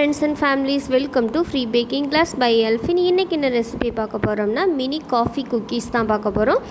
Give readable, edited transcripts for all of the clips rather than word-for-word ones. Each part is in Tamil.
friends and families, welcome to free baking class by Elfin. இன்னைக்கு என்ன ரெசிபி பார்க்க போறோம்னா மினி காஃபி குக்கீஸ் தான் பார்க்க போறோம்.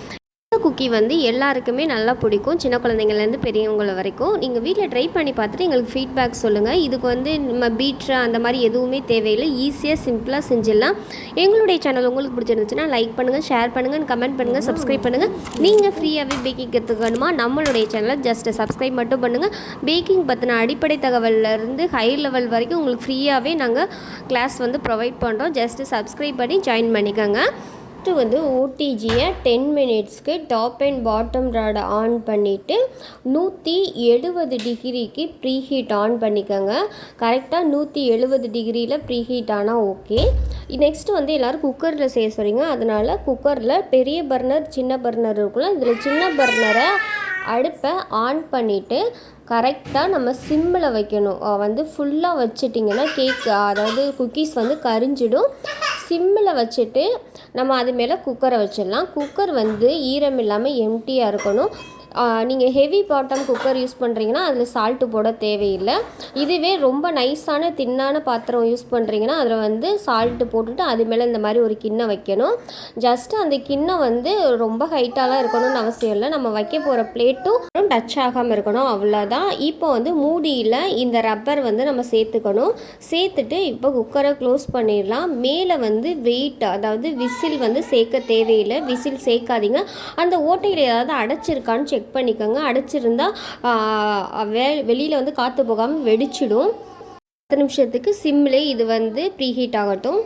இந்த குக்கி வந்து எல்லாருக்குமே நல்லா பிடிக்கும், சின்ன குழந்தைங்கள்லேருந்து பெரியவங்கள வரைக்கும். நீங்கள் வீட்டில் ட்ரை பண்ணி பார்த்துட்டு எங்களுக்கு ஃபீட்பேக் சொல்லுங்கள். இதுக்கு வந்து நம்ம பீட்ரு அந்த மாதிரி எதுவுமே தேவையில்லை, ஈஸியாக சிம்பிளாக செஞ்சிடலாம். எங்களுடைய சேனல் உங்களுக்கு பிடிச்சிருந்துச்சுன்னா லைக் பண்ணுங்கள், ஷேர் பண்ணுங்கள், கமெண்ட் பண்ணுங்கள், சப்ஸ்கிரைப் பண்ணுங்கள். நீங்கள் ஃப்ரீயாகவே பேக்கிங் கற்றுக்கணுமா நம்மளுடைய சேனலை ஜஸ்ட்டு சப்ஸ்கிரைப் மட்டும் பண்ணுங்கள். பேக்கிங் பற்றின அடிப்படை தகவல்லேருந்து ஹை லெவல் வரைக்கும் உங்களுக்கு ஃப்ரீயாகவே நாங்கள் கிளாஸ் வந்து ப்ரொவைட் பண்ணுறோம். ஜஸ்ட்டு சப்ஸ்கிரைப் பண்ணி ஜாயின் பண்ணிக்கோங்க. ஃபஸ்ட்டு வந்து ஓடிஜியை 10 மினிட்ஸ்க்கு டாப் அண்ட் பாட்டம் ராடை ஆன் பண்ணிவிட்டு 170 டிகிரிக்கு ப்ரீஹீட் ஆன் பண்ணிக்கோங்க. கரெக்டாக 170 டிகிரியில் ப்ரீஹீட் ஆனால் ஓகே. நெக்ஸ்ட்டு வந்து எல்லோரும் குக்கரில் செய்ய சொல்கிறீங்க, அதனால் குக்கரில் பெரிய பர்னர் சின்ன பர்னர் இருக்குல்ல, இதில் சின்ன பர்னரை அடுப்பை ஆன் பண்ணிவிட்டு கரெக்டாக நம்ம சிம்மில் வைக்கணும். வந்து ஃபுல்லாக வச்சிட்டிங்கன்னா கேக் அதாவது குக்கீஸ் வந்து கரிஞ்சிடும். சிம்மில் வச்சுட்டு நம்ம அது மேலே குக்கரை வச்சிடலாம். குக்கர் வந்து ஈரம் இல்லாமல் எம்டியாக இருக்கணும். நீங்கள் ஹெவி பாட்டம் குக்கர் யூஸ் பண்ணுறீங்கன்னா அதில் சால்ட்டு போட தேவையில்லை. இதுவே ரொம்ப நைஸான தின்னான பாத்திரம் யூஸ் பண்ணுறீங்கன்னா அதில் வந்து சால்ட்டு போட்டுட்டு அது மேலே இந்த மாதிரி ஒரு கிண்ணம் வைக்கணும். ஜஸ்ட்டு அந்த கிண்ணம் வந்து ரொம்ப ஹைட்டாலாம் இருக்கணும்னு அவசியம் இல்லை, நம்ம வைக்க போகிற பிளேட்டும் டச் ஆகாமல் இருக்கணும், அவ்வளோதான். இப்போ வந்து மூடியில் இந்த ரப்பர் வந்து நம்ம சேர்த்துக்கணும். சேர்த்துட்டு இப்போ குக்கரை க்ளோஸ் பண்ணிடலாம். மேலே வந்து வெயிட் அதாவது விசில் வந்து சேர்க்க தேவையில்லை, விசில் சேர்க்காதீங்க. அந்த ஓட்டையில் ஏதாவது அடைச்சிருக்கான்னு செக் பண்ணிக்கோங்க. அடைச்சிருந்தா வெளியில் வந்து காற்று போகாமல் வெடிச்சிடும். 10 நிமிஷத்துக்கு சிம்மிலே இது வந்து ப்ரீஹீட் ஆகட்டும்.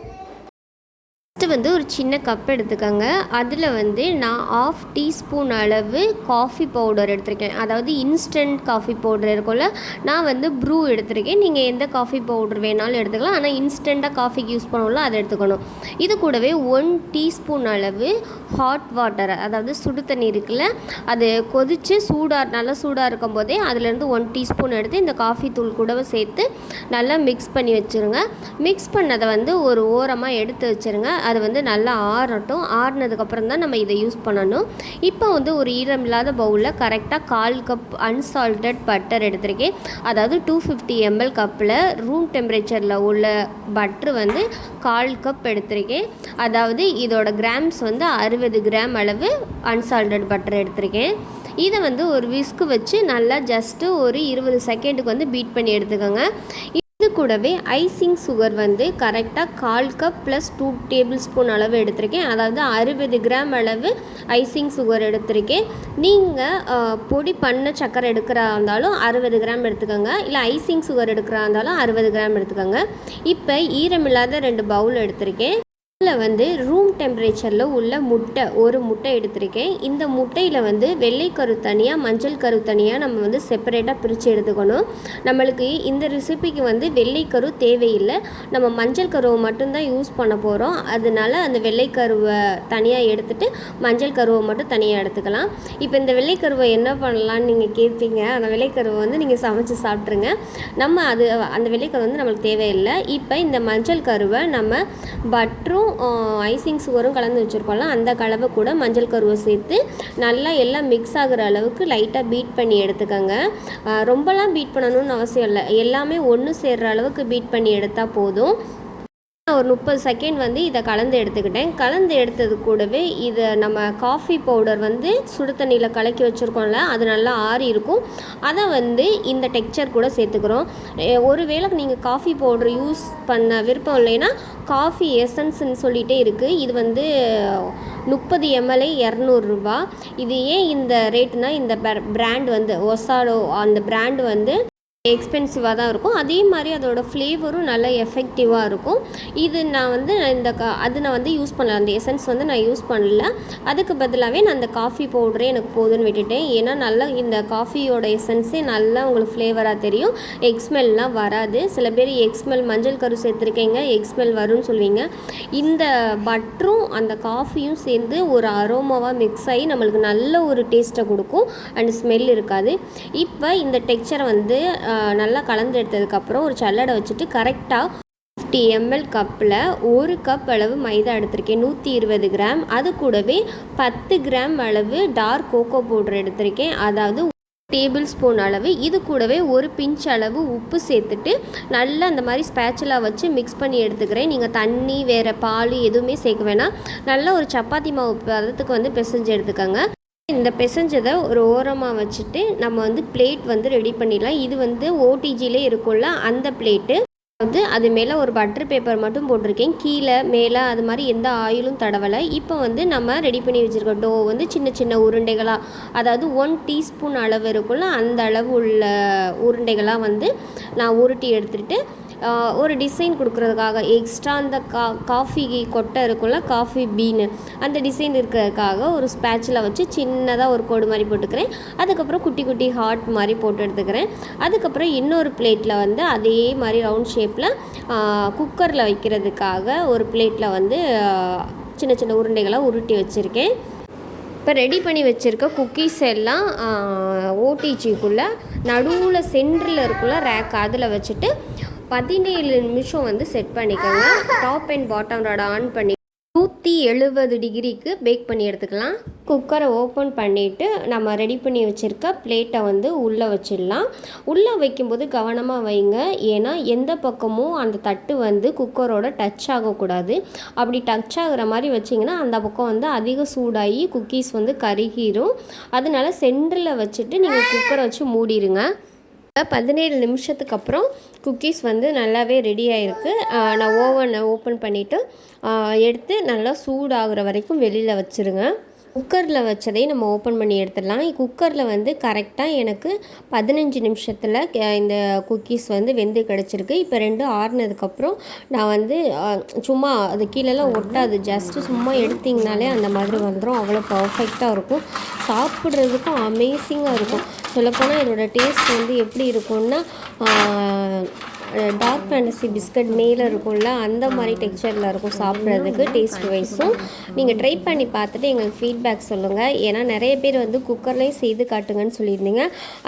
ஃபஸ்ட்டு வந்து ஒரு சின்ன கப் எடுத்துக்கோங்க. அதில் வந்து நான் 1/2 டீஸ்பூன் அளவு காஃபி பவுடர் எடுத்திருக்கேன். அதாவது இன்ஸ்டன்ட் காஃபி பவுடர் இருக்கும்ல, நான் வந்து ப்ரூ எடுத்திருக்கேன். நீங்கள் எந்த காஃபி பவுடர் வேணாலும் எடுத்துக்கலாம், ஆனால் இன்ஸ்டண்ட்டாக காஃபிக்கு யூஸ் பண்ணுவோம்ல அதை எடுத்துக்கணும். இது கூடவே 1 டீஸ்பூன் அளவு ஹாட் வாட்டர், அதாவது சுடு தண்ணி இருக்குல்ல, அது கொதித்து நல்லா சூடாக இருக்கும் போதே அதுலேருந்து 1 டீஸ்பூன் எடுத்து இந்த காஃபி தூள் கூட சேர்த்து நல்லா மிக்ஸ் பண்ணி வச்சுருங்க. மிக்ஸ் பண்ணதை வந்து ஒரு ஓரமாக எடுத்து வச்சுருங்க. அது வந்து நல்லா ஆறட்டும். ஆறினதுக்கப்புறம் தான் நம்ம இதை யூஸ் பண்ணணும். இப்போ வந்து ஒரு ஈரமில்லாத பவுலில் கரெக்டாக 1/4 கப் அன்சால்டட் பட்டர் எடுத்திருக்கேன். அதாவது 250 ml கப்பில் ரூம் டெம்பரேச்சரில் உள்ள பட்ரு வந்து 1/4 கப் எடுத்திருக்கேன். அதாவது இதோட கிராம்ஸ் வந்து 60 கிராம் அளவு அன்சால்டட் பட்டர் எடுத்திருக்கேன். இதை வந்து ஒரு விஸ்கு வச்சு நல்லா ஜஸ்ட்டு ஒரு 20 செகண்டுக்கு வந்து பீட் பண்ணி எடுத்துக்கோங்க. இது கூடவே ஐசிங் சுகர் வந்து கரெக்டாக 1/4 கப் ப்ளஸ் 2 டேபிள் ஸ்பூன் அளவு எடுத்திருக்கேன். அதாவது 60 கிராம் அளவு ஐசிங் சுகர் எடுத்திருக்கேன். நீங்கள் பொடி பண்ண சக்கரை எடுக்கிறா இருந்தாலும் 60 கிராம் எடுத்துக்கோங்க, இல்லை ஐசிங் சுகர் எடுக்கிறா இருந்தாலும் 60 கிராம் எடுத்துக்கோங்க. இப்போ ஈரமில்லாத 2 பவுல் எடுத்திருக்கேன். இதில் வந்து ரூம் டெம்பரேச்சரில் உள்ள ஒரு முட்டை எடுத்திருக்கேன். இந்த முட்டையில் வந்து வெள்ளை கரு தனியாக மஞ்சள் கரு தனியாக நம்ம வந்து செப்பரேட்டாக பிரித்து எடுத்துக்கணும். நம்மளுக்கு இந்த ரெசிபிக்கு வந்து வெள்ளை கரு தேவையில்லை, நம்ம மஞ்சள் கருவை மட்டும்தான் யூஸ் பண்ண போகிறோம். அதனால அந்த வெள்ளை கருவை தனியாக எடுத்துகிட்டு மஞ்சள் கருவை மட்டும் தனியாக எடுத்துக்கலாம். இப்போ இந்த வெள்ளை கருவை என்ன பண்ணலான்னு நீங்கள் கேட்பீங்க. அந்த வெள்ளை கருவை வந்து நீங்கள் சமைச்சு சாப்பிட்ருங்க. நம்ம அந்த வெள்ளை கரு வந்து நம்மளுக்கு தேவையில்லை. இப்போ இந்த மஞ்சள் கருவை நம்ம பட்டரும் ஐசிங் சுகரும் கலந்து வச்சுருக்கோம்ல, அந்த கலவை கூட மஞ்சள் கருவை சேர்த்து நல்லா எல்லாம் மிக்ஸ் ஆகிற அளவுக்கு லைட்டாக பீட் பண்ணி எடுத்துக்கோங்க. ரொம்பலாம் பீட் பண்ணணும்னு அவசியம் இல்லை, எல்லாமே ஒன்று சேர்கிற அளவுக்கு பீட் பண்ணி எடுத்தால் போதும். ஒரு 30 செகண்ட் வந்து இதை கலந்து எடுத்துக்கிட்டேன். கலந்து எடுத்தது கூடவே இதை நம்ம காஃபி பவுடர் வந்து சுடு தண்ணியில் கலக்கி வச்சுருக்கோம்ல, அது நல்லா ஆறி இருக்கும், அதை வந்து இந்த டெக்ஸ்சர் கூட சேர்த்துக்கிறோம். ஒருவேளை நீங்கள் காஃபி பவுடர் யூஸ் பண்ண விருப்பம் இல்லைன்னா காஃபி எசன்ஸ்ன்னு சொல்லிகிட்டே இருக்குது. இது வந்து 30 ml 200 ரூபா. இது ஏன் இந்த ரேட்டுனா, இந்த பிராண்ட் வந்து ஒசாடோ அந்த பிராண்டு வந்து எக்ஸ்பென்சிவாக தான் இருக்கும். அதே மாதிரி அதோட ஃப்ளேவரும் நல்லா எஃபெக்டிவாக இருக்கும். இது நான் வந்து நான் வந்து யூஸ் பண்ணல, அந்த எசன்ஸ் வந்து நான் யூஸ் பண்ணல. அதுக்கு பதிலாகவே நான் அந்த காஃபி பவுடரே எனக்கு போதுன்னு விட்டுட்டேன். ஏன்னா நல்லா இந்த காஃபியோட எசன்ஸே நல்லா உங்களுக்கு ஃப்ளேவராக தெரியும், எக்ஸ்மெல்லாம் வராது. சில பேர் எக்ஸ்மெல் மஞ்சள் கரு சேர்த்துருக்கீங்க எக்ஸ்மெல் வரும்னு சொல்லுவீங்க. இந்த பட்டரும் அந்த காஃபியும் சேர்ந்து ஒரு அரோமாவாக மிக்ஸ் ஆகி நம்மளுக்கு நல்ல ஒரு டேஸ்ட்டை கொடுக்கும், அண்ட் ஸ்மெல் இருக்காது. இப்போ இந்த டெக்ஸ்சரை வந்து நல்லா கலந்து எடுத்ததுக்கப்புறம் ஒரு சல்லடை வச்சுட்டு கரெக்டாக 50 ml கப்பில் 1 கப் அளவு மைதா எடுத்திருக்கேன், 120 கிராம். அது கூடவே 10 கிராம் அளவு டார்க் கோகோ பவுடர் எடுத்திருக்கேன். அதாவது டேபிள் ஸ்பூன் அளவு, இது கூடவே ஒரு பிஞ்ச் அளவு உப்பு சேர்த்துட்டு நல்லா அந்த மாதிரி ஸ்பேச்சுலா வச்சு மிக்ஸ் பண்ணி எடுத்துக்கிறேன். நீங்கள் தண்ணி வேறு பால் எதுவுமே சேர்க்க வேணாம். நல்லா ஒரு சப்பாத்தி மாவு பதத்துக்கு வந்து பிசைஞ்சு எடுத்துக்கோங்க. இந்த பிசைஞ்சதை ஒரு ஓரமாக வச்சுட்டு நம்ம வந்து பிளேட் வந்து ரெடி பண்ணிடலாம். இது வந்து ஓடிஜிலே இருக்கும்ல அந்த பிளேட்டு வந்து அது மேலே ஒரு பட்டர் பேப்பர் மட்டும் போட்டிருக்கேன். கீழே மேலே அது மாதிரி எந்த ஆயிலும் தடவலை. இப்போ வந்து நம்ம ரெடி பண்ணி வச்சுருக்க டோ வந்து சின்ன சின்ன உருண்டைகளாக, அதாவது 1 டீஸ்பூன் அளவு இருக்குல்ல அந்த அளவு உள்ள உருண்டைகளாக வந்து நான் உருட்டி எடுத்துகிட்டு ஒரு டிசைன் கொடுக்குறதுக்காக எக்ஸ்ட்ரா அந்த காஃபி கொட்டை இருக்குல்ல, காஃபி பீனு அந்த டிசைன் இருக்கிறதுக்காக ஒரு ஸ்பேட்சில் வச்சு சின்னதாக ஒரு கோடு மாதிரி போட்டுக்கிறேன். அதுக்கப்புறம் குட்டி குட்டி ஹார்ட் மாதிரி போட்டு எடுத்துக்கிறேன். அதுக்கப்புறம் இன்னொரு பிளேட்டில் வந்து அதே மாதிரி ரவுண்ட் ஷேப்பில் குக்கரில் வைக்கிறதுக்காக ஒரு பிளேட்டில் வந்து சின்ன சின்ன உருண்டைகளாக உருட்டி வச்சுருக்கேன். இப்போ ரெடி பண்ணி வச்சுருக்க குக்கீஸ் எல்லாம் ஓடிஜிக்குள்ளே நடுவில் சென்டரில் இருக்குள்ள ரேக் அதில் வச்சுட்டு 17 நிமிஷம் வந்து செட் பண்ணிக்கோங்க. Top and bottom rod on பண்ணி 170 டிகிரிக்கு பேக் பண்ணி எடுத்துக்கலாம். குக்கரை ஓப்பன் பண்ணிவிட்டு நம்ம ரெடி பண்ணி வச்சுருக்க பிளேட்டை வந்து உள்ளே வச்சிடலாம். உள்ளே வைக்கும்போது கவனமாக வைங்க, ஏன்னா எந்த பக்கமும் அந்த தட்டு வந்து குக்கரோட டச் ஆகக்கூடாது. அப்படி டச் ஆகிற மாதிரி வச்சிங்கன்னா அந்த பக்கம் வந்து அதிக சூடாகி குக்கீஸ் வந்து கருகிரும். அதனால சென்டரில் வச்சுட்டு நீங்கள் குக்கரை வச்சு மூடிடுங்க. 17 நிமிஷத்துக்கு அப்புறம் குக்கீஸ் வந்து நல்லாவே ரெடி ஆகிருக்கு. நான் ஓவனை ஓப்பன் பண்ணிவிட்டு எடுத்து நல்லா சூடாகிற வரைக்கும் வெளியில் வச்சுருங்க. குக்கரில் வச்சதை நம்ம ஓப்பன் பண்ணி எடுத்துடலாம். குக்கரில் வந்து கரெக்டாக எனக்கு 15 நிமிஷத்தில் இந்த குக்கீஸ் வந்து வெந்து கிடச்சிருக்கு. இப்போ 2 ஆறுனதுக்கப்புறம் நான் வந்து சும்மா அது கீழெல்லாம் ஒட்டாது, ஜஸ்ட்டு சும்மா எடுத்திங்கனாலே அந்த மாதிரி வந்துடும். அவ்வளோ பர்ஃபெக்டாக இருக்கும், சாப்பிட்றதுக்கும் அமேசிங்காக இருக்கும். சொல்லப்போனால் இதோட டேஸ்ட் வந்து எப்படி இருக்கும்னா டார்க் ஃபேண்டசி பிஸ்கட் மேலே இருக்கும்ல அந்த மாதிரி டெக்ஸ்சரில் இருக்கும் சாப்பிட்றதுக்கு. டேஸ்ட் வைஸும் நீங்கள் ட்ரை பண்ணி பார்த்துட்டு எங்களுக்கு ஃபீட்பேக் சொல்லுங்கள். ஏன்னா நிறைய பேர் வந்து குக்கர்லேயும் செய்து காட்டுங்கன்னு சொல்லியிருந்தீங்க.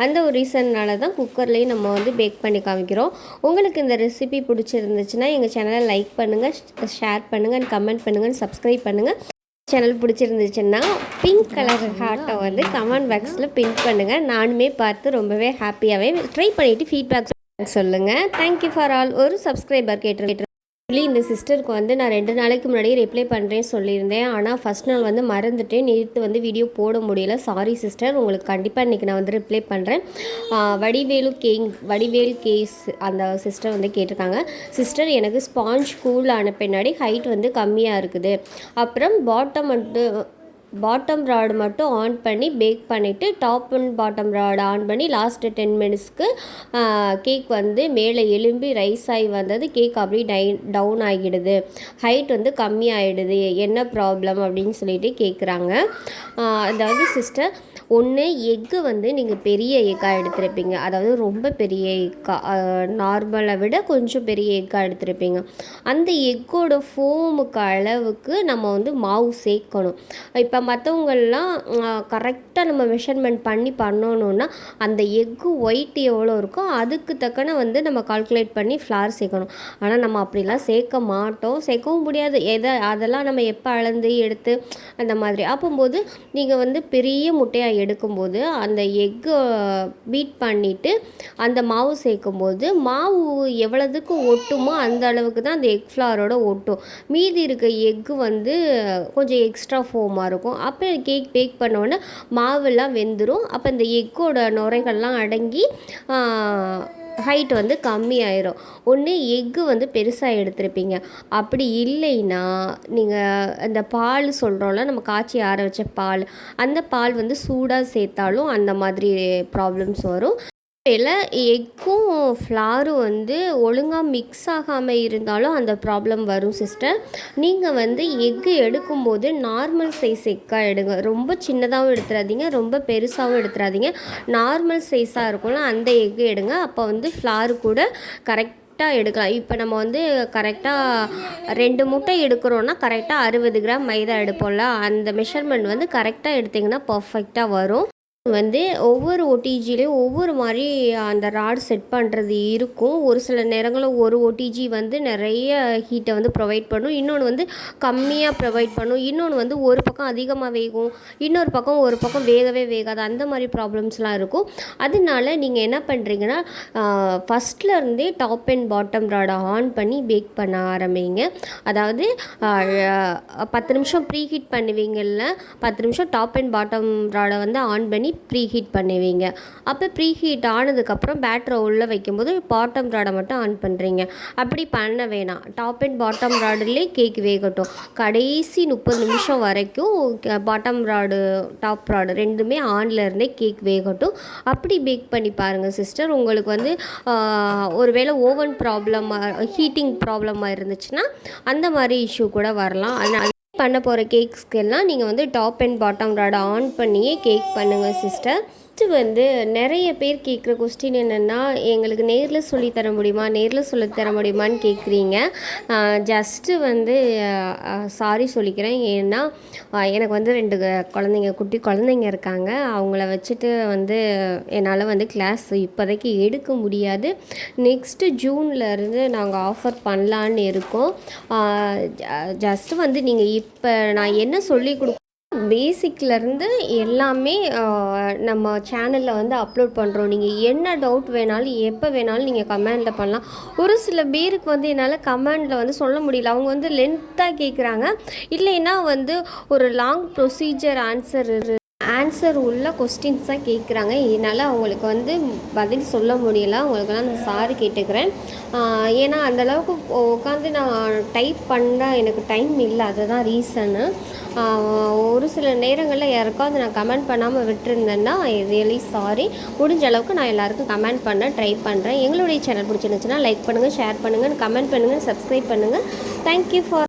அந்த ஒரு ரீசன்னால தான் குக்கர்லேயும் நம்ம வந்து பேக் பண்ணி காமிக்கிறோம். உங்களுக்கு இந்த ரெசிபி பிடிச்சிருந்துச்சுன்னா எங்கள் சேனலை லைக் பண்ணுங்கள், ஷேர் பண்ணுங்கள், கமெண்ட் பண்ணுங்கள், சப்ஸ்கிரைப் பண்ணுங்கள். சேனல் பிடிச்சிருந்துச்சுன்னா பிங்க் கலர் ஹார்ட்டை வந்து கமெண்ட் பாக்ஸில் பிங்க் பண்ணுங்கள். நானுமே பார்த்து ரொம்பவே ஹாப்பியாகவே ட்ரை பண்ணிவிட்டு ஃபீட்பேக் சொல்லுங்கள். Thank you for all. ஒரு சப்ஸ்கிரைபர் கேட்டு இந்த சிஸ்டருக்கு வந்து நான் 2 நாளைக்கு முன்னாடி ரிப்ளை பண்ணுறேன்னு சொல்லியிருந்தேன். ஆனால் ஃபஸ்ட் நாள் வந்து மறந்துட்டேன், நேற்று வந்து வீடியோ போட முடியல. சாரி சிஸ்டர், உங்களுக்கு கண்டிப்பாக இன்றைக்கி நான் வந்து ரிப்ளை பண்ணுறேன். வடிவேல் கேஸ் அந்த சிஸ்டர் வந்து கேட்டிருக்காங்க. சிஸ்டர், எனக்கு ஸ்பாஞ்ச் கூல் ஆன பின்னாடி ஹைட் வந்து கம்மியாக இருக்குது. அப்புறம் பாட்டம் ராடு மட்டும் ஆன் பண்ணி பேக் பண்ணிவிட்டு top and bottom rod on பண்ணி லாஸ்ட்டு 10 மினிட்ஸ்க்கு கேக் வந்து மேலே எலும்பி ரைஸ் ஆகி வந்தது. கேக் அப்படியே டவுன் ஆகிடுது, ஹைட் வந்து கம்மி ஆகிடுது, என்ன ப்ராப்ளம் அப்படின்னு சொல்லிட்டு கேட்குறாங்க. அதாவது சிஸ்டர், ஒன்று எக்கு வந்து நீங்கள் பெரிய எக்காக எடுத்துருப்பீங்க, அதாவது ரொம்ப பெரிய எக்காக, நார்மலை விட கொஞ்சம் பெரிய எக்காக எடுத்துருப்பீங்க. அந்த எக்கோட ஃபோமுக்கு அளவுக்கு நம்ம வந்து மாவு சேர்க்கணும். இப்போ மற்றவங்கள்லாம் கரெக்டாக நம்ம மெஷர்மெண்ட் பண்ணி பண்ணணுன்னா அந்த எக்கு ஒயிட் எவ்வளோ இருக்கோ அதுக்கு தக்கன வந்து நம்ம கால்குலேட் பண்ணி ஃப்ளார் சேர்க்கணும். ஆனால் நம்ம அப்படிலாம் சேர்க்க மாட்டோம், சேர்க்கவும் முடியாது. அதெல்லாம் நம்ம எப்போ அளந்து எடுத்து அந்த மாதிரி ஆகும்போது நீங்கள் வந்து பெரிய முட்டையாக எடுக்கும்போது அந்த எக்கு பீட் பண்ணிவிட்டு அந்த மாவு சேர்க்கும்போது மாவு எவ்வளோதுக்கு ஒட்டுமோ அந்த அளவுக்கு தான் அந்த எக் ஃப்ளாரோட ஒட்டும். மீதி இருக்க எக்கு வந்து கொஞ்சம் எக்ஸ்ட்ரா ஃபோமாக இருக்கும். அப்போ கேக் பேக் பண்ணோன்னே மாவெல்லாம் வெந்துடும். அப்போ இந்த எக்கோட நுரைகள்லாம் அடங்கி ஹைட் வந்து கம்மி ஆயிரும். ஒன்று எக்கு வந்து பெருசாக எடுத்துருப்பீங்க, அப்படி இல்லைன்னா நீங்கள் இந்த பால் சொல்கிறோம்ல, நம்ம காய்ச்சி ஆற வச்ச பால், அந்த பால் வந்து சூடாக சேர்த்தாலும் அந்த மாதிரி ப்ராப்ளம்ஸ் வரும். இல்லை எக்கும் ஃப்ளாரும் வந்து ஒழுங்காக மிக்ஸ் ஆகாமல் இருந்தாலும் அந்த ப்ராப்ளம் வரும் சிஸ்டர். நீங்கள் வந்து எக்கு எடுக்கும்போது நார்மல் சைஸ் எக்காக எடுங்க. ரொம்ப சின்னதாகவும் எடுத்துடாதீங்க, ரொம்ப பெருசாகவும் எடுத்துடாதீங்க. நார்மல் சைஸாக இருக்கும்ல அந்த எக்கு எடுங்க. அப்போ வந்து ஃப்ளாரு கூட கரெக்டாக எடுக்கலாம். இப்போ நம்ம வந்து கரெக்டாக 2 முட்டை எடுக்கிறோன்னா கரெக்டாக 60 கிராம் மைதா எடுப்போம்ல, அந்த மெஷர்மெண்ட் வந்து கரெக்டாக எடுத்திங்கன்னா பர்ஃபெக்டாக வரும். வந்து ஒவ்வொரு ஓடிஜிலையும் ஒவ்வொரு மாதிரி அந்த ராட் செட் பண்ணுறது இருக்கும். ஒரு சில நேரங்களில் ஒரு ஓடிஜி வந்து நிறைய ஹீட்டை வந்து ப்ரொவைட் பண்ணும், இன்னொன்று வந்து கம்மியாக ப்ரொவைட் பண்ணும், இன்னொன்று வந்து ஒரு பக்கம் அதிகமாக வேகும், இன்னொரு பக்கம் ஒரு பக்கம் வேகவே வேகாது. அந்த மாதிரி ப்ராப்ளம்ஸ்லாம் இருக்கும். அதனால நீங்கள் என்ன பண்ணுறீங்கன்னா, ஃபஸ்ட்லேருந்தே டாப் அண்ட் பாட்டம் ராடை ஆன் பண்ணி பேக் பண்ண ஆரம்பிங்க. அதாவது 10 நிமிஷம் ப்ரீ ஹீட் பண்ணுவீங்கள்ல, 10 நிமிஷம் டாப் அண்ட் பாட்டம் ராடை வந்து ஆன் பண்ணி ப்ரீ ஹீட் பண்ணுவீங்க. அப்போ ப்ரீ ஹீட் ஆனதுக்கப்புறம் பேட்டரை உள்ளே வைக்கும்போது பாட்டம் ராடை மட்டும் ஆன் பண்ணுறீங்க. அப்படி பண்ண வேணாம். டாப் அண்ட் பாட்டம் ராடுலேயே கேக் வேகட்டும். கடைசி 30 நிமிஷம் வரைக்கும் பாட்டம் ராடு டாப் ராடு ரெண்டுமே ஆனில் இருந்தே கேக் வேகட்டும். அப்படி பேக் பண்ணி பாருங்கள் சிஸ்டர். உங்களுக்கு வந்து ஒருவேளை ஓவன் ப்ராப்ளமாக ஹீட்டிங் ப்ராப்ளமாக இருந்துச்சுன்னா அந்த மாதிரி இஷ்யூ கூட வரலாம். அதனால் பண்ண போகிற கேக்ஸ்க்கெல்லாம் நீங்கள் வந்து டாப் அண்ட் பாட்டம் ராடை ஆன் பண்ணியே கேக் பண்ணுங்கள் சிஸ்டர். வந்து நிறைய பேர் கேட்குற கொஸ்டின் என்னென்னா, எங்களுக்கு நேரில் சொல்லித்தர முடியுமா, நேரில் சொல்லித்தர முடியுமான்னு கேட்குறீங்க. ஜஸ்ட்டு வந்து சாரி சொல்லிக்கிறேன். ஏன்னா எனக்கு வந்து 2 குழந்தைங்க, குட்டி குழந்தைங்க இருக்காங்க. அவங்கள வச்சுட்டு வந்து என்னால் வந்து கிளாஸ் இப்போதைக்கு எடுக்க முடியாது. நெக்ஸ்ட்டு ஜூன்லேருந்து நாங்கள் ஆஃபர் பண்ணலான்னு இருக்கோம். ஜஸ்ட்டு வந்து நீங்கள் இப்போ நான் என்ன சொல்லி பேசிக்லேருந்து எல்லாமே நம்ம சேனலில் வந்து அப்லோட் பண்ணுறோம். நீங்கள் என்ன டவுட் வேணாலும் எப்போ வேணாலும் நீங்கள் கமெண்டில் பண்ணலாம். ஒரு சில பேருக்கு வந்து என்னால் கமெண்டில் வந்து சொல்ல முடியல. அவங்க வந்து லென்த்தாக கேட்குறாங்க, இல்லைன்னா வந்து ஒரு லாங் ப்ரொசீஜர் ஆன்சர் உள்ள கொஸ்டின்ஸ் தான் கேட்குறாங்க. இதனால் அவங்களுக்கு வந்து பதில் சொல்ல முடியலை. அவங்களுக்கெல்லாம் நான் சாரி கேட்டுக்கிறேன். ஏன்னா அந்தளவுக்கு உட்காந்து நான் டைப் பண்ண எனக்கு டைம் இல்லை. அதுதான் ரீசனு. ஒரு சில நேரங்களில் யாருக்காவது நான் கமெண்ட் பண்ணாமல் விட்டுருந்தேன்னா ரியலி சாரி. முடிஞ்ச அளவுக்கு நான் எல்லாருக்கும் கமெண்ட் பண்ண ட்ரை பண்ணுறேன். எங்களுடைய சேனல் பிடிச்சிருந்துச்சுன்னா லைக் பண்ணுங்கள், ஷேர் பண்ணுங்கள், கமெண்ட் பண்ணுங்கள், சப்ஸ்கிரைப் பண்ணுங்கள். Thank you for